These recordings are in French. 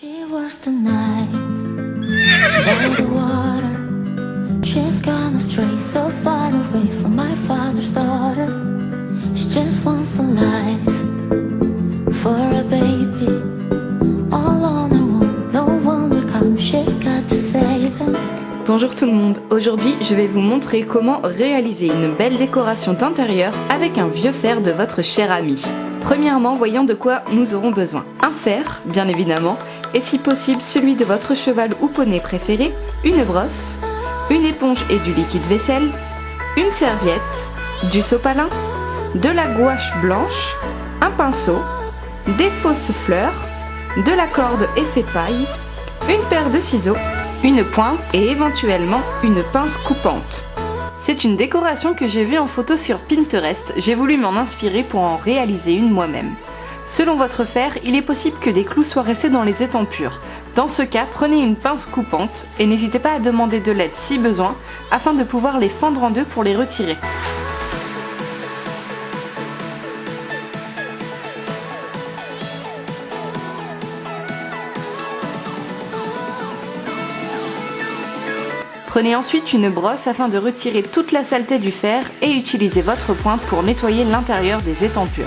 She works tonight by the water. She's gone astray, so far away from my father's daughter. She just wants a life for a baby. All on her own, no one will come. She's got to save him. Bonjour tout le monde, aujourd'hui je vais vous montrer comment réaliser une belle décoration d'intérieur avec un vieux fer de votre cher ami. Premièrement, voyons de quoi nous aurons besoin. Un fer, bien évidemment, et si possible celui de votre cheval ou poney préféré, une brosse, une éponge et du liquide vaisselle, une serviette, du sopalin, de la gouache blanche, un pinceau, des fausses fleurs, de la corde effet paille, une paire de ciseaux, une pointe et éventuellement une pince coupante. C'est une décoration que j'ai vue en photo sur Pinterest, j'ai voulu m'en inspirer pour en réaliser une moi-même. Selon votre fer, il est possible que des clous soient restés dans les étampures. Dans ce cas, prenez une pince coupante et n'hésitez pas à demander de l'aide si besoin, afin de pouvoir les fendre en deux pour les retirer. Prenez ensuite une brosse afin de retirer toute la saleté du fer et utilisez votre pointe pour nettoyer l'intérieur des étampures.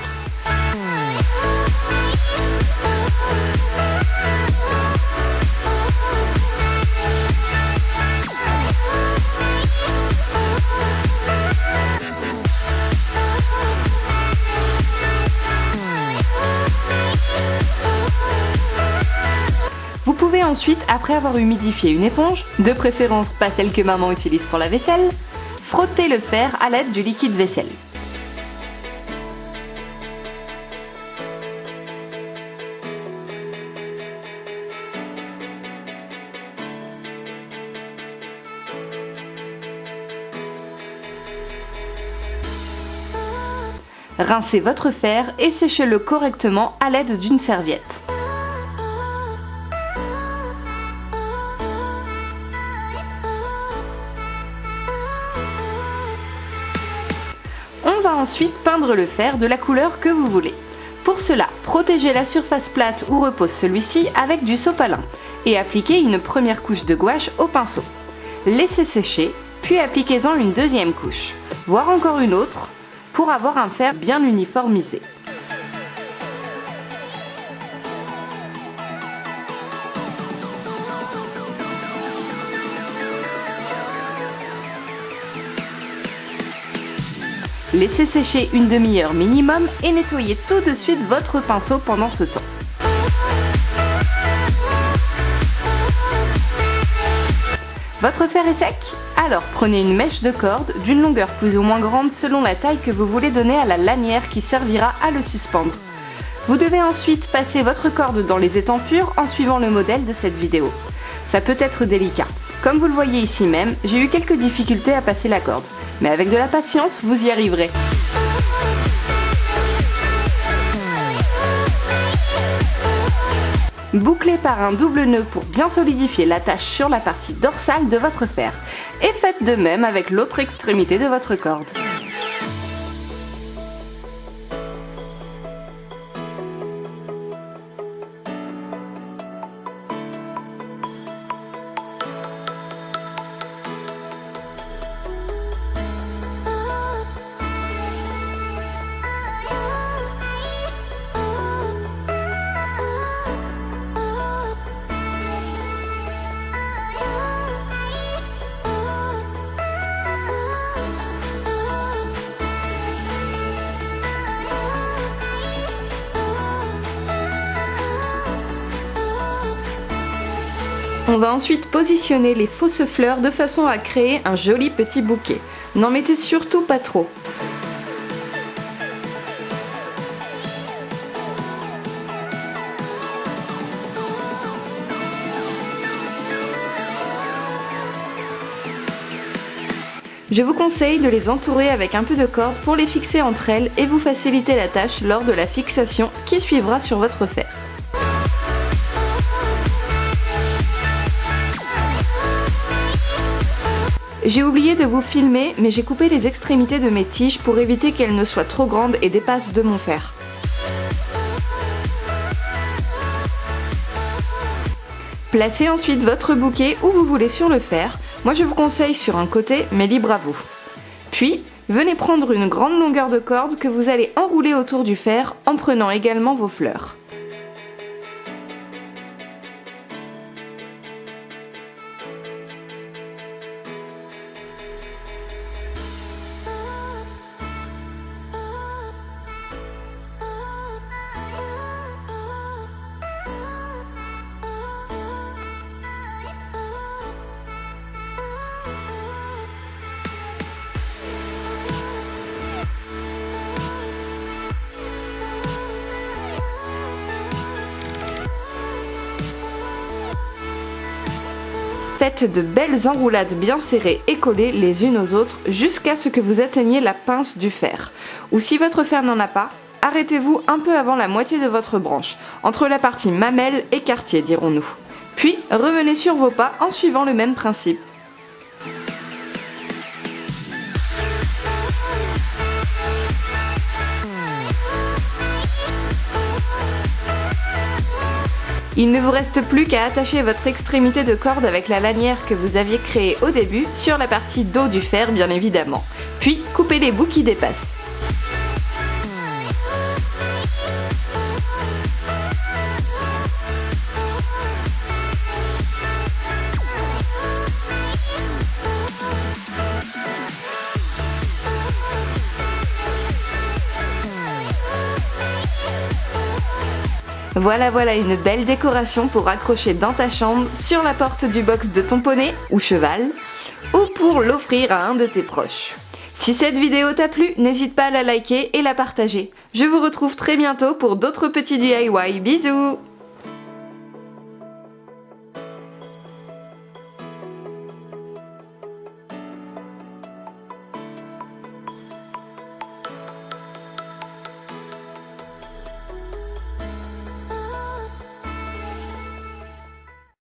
Vous pouvez ensuite, après avoir humidifié une éponge, de préférence pas celle que maman utilise pour la vaisselle, frotter le fer à l'aide du liquide vaisselle. Rincez votre fer et séchez-le correctement à l'aide d'une serviette. On va ensuite peindre le fer de la couleur que vous voulez. Pour cela, protégez la surface plate où repose celui-ci avec du sopalin et appliquez une première couche de gouache au pinceau. Laissez sécher, puis appliquez-en une deuxième couche, voire encore une autre, pour avoir un fer bien uniformisé. Laissez sécher une demi-heure minimum et nettoyez tout de suite votre pinceau pendant ce temps. Votre fer est sec? Alors prenez une mèche de corde d'une longueur plus ou moins grande selon la taille que vous voulez donner à la lanière qui servira à le suspendre. Vous devez ensuite passer votre corde dans les étampures en suivant le modèle de cette vidéo. Ça peut être délicat. Comme vous le voyez ici même, j'ai eu quelques difficultés à passer la corde. Mais avec de la patience, vous y arriverez. Bouclez par un double nœud pour bien solidifier l'attache sur la partie dorsale de votre fer. Et faites de même avec l'autre extrémité de votre corde. On va ensuite positionner les fausses fleurs de façon à créer un joli petit bouquet. N'en mettez surtout pas trop. Je vous conseille de les entourer avec un peu de corde pour les fixer entre elles et vous faciliter la tâche lors de la fixation qui suivra sur votre fer. J'ai oublié de vous filmer, mais j'ai coupé les extrémités de mes tiges pour éviter qu'elles ne soient trop grandes et dépassent de mon fer. Placez ensuite votre bouquet où vous voulez sur le fer. Moi je vous conseille sur un côté, mais libre à vous. Puis, venez prendre une grande longueur de corde que vous allez enrouler autour du fer en prenant également vos fleurs. Faites de belles enroulades bien serrées et collées les unes aux autres jusqu'à ce que vous atteigniez la pince du fer. Ou si votre fer n'en a pas, arrêtez-vous un peu avant la moitié de votre branche, entre la partie mamelle et quartier dirons-nous. Puis revenez sur vos pas en suivant le même principe. Il ne vous reste plus qu'à attacher votre extrémité de corde avec la lanière que vous aviez créée au début sur la partie dos du fer bien évidemment. Puis coupez les bouts qui dépassent. Voilà une belle décoration pour accrocher dans ta chambre, sur la porte du box de ton poney ou cheval, ou pour l'offrir à un de tes proches. Si cette vidéo t'a plu, n'hésite pas à la liker et la partager. Je vous retrouve très bientôt pour d'autres petits DIY. Bisous!